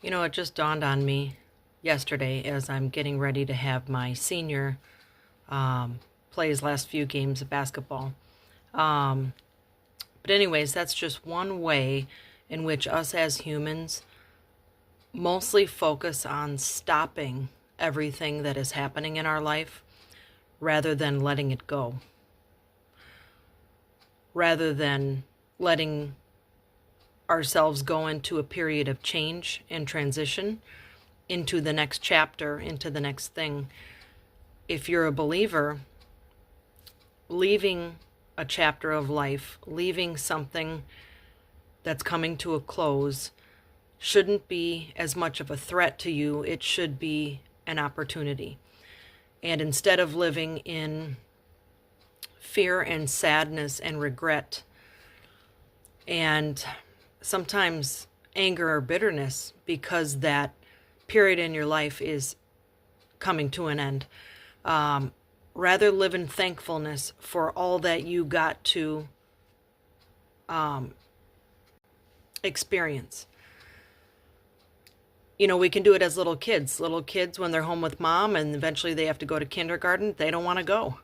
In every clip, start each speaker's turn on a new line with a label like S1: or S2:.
S1: You know, it just dawned on me yesterday as I'm getting ready to have my senior play his last few games of basketball. Um, but, anyways, that's just one way in which us as humans mostly focus on stopping everything that is happening in our life rather than letting it go, rather than letting ourselves go into a period of change and transition into the next chapter, into the next thing. If you're a believer, leaving a chapter of life, leaving something that's coming to a close, shouldn't be as much of a threat to you. It should be an opportunity. And instead of living in fear and sadness and regret and sometimes anger or bitterness because that period in your life is coming to an end, rather live in thankfulness for all that you got to experience. You know, we can do it as little kids. Little kids, when they're home with mom and eventually they have to go to kindergarten, they don't want to go.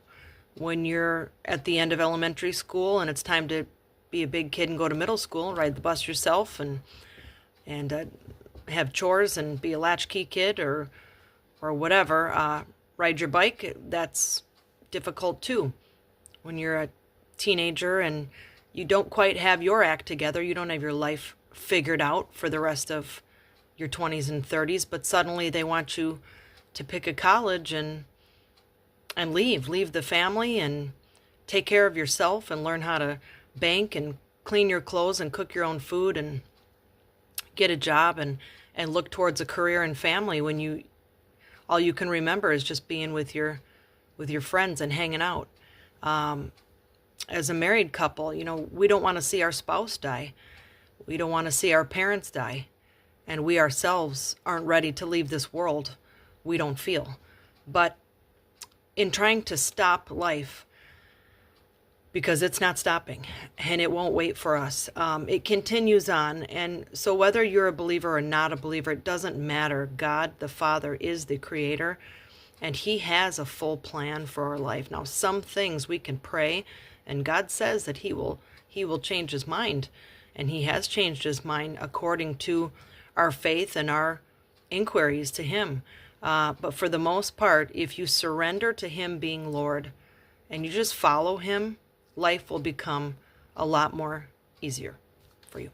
S1: When you're at the end of elementary school and it's time to be a big kid and go to middle school, ride the bus yourself and have chores and be a latchkey kid or whatever, ride your bike, that's difficult too. When you're a teenager and you don't quite have your act together, you don't have your life figured out for the rest of your 20s and 30s, but suddenly they want you to pick a college and leave the family and take care of yourself and learn how to bank and clean your clothes and cook your own food and get a job and look towards a career and family when you all you can remember is just being with your friends and hanging out. As a married couple, you know, we don't want to see our spouse die. We don't want to see our parents die. And we ourselves aren't ready to leave this world, we don't feel. But in trying to stop life, because it's not stopping and it won't wait for us, it continues on. And so whether you're a believer or not a believer, it doesn't matter. God, the Father, is the creator, and he has a full plan for our life. Now, some things we can pray, and God says that he will change his mind, and he has changed his mind according to our faith and our inquiries to him. But for the most part, if you surrender to him being Lord and you just follow him, life will become a lot more easier for you.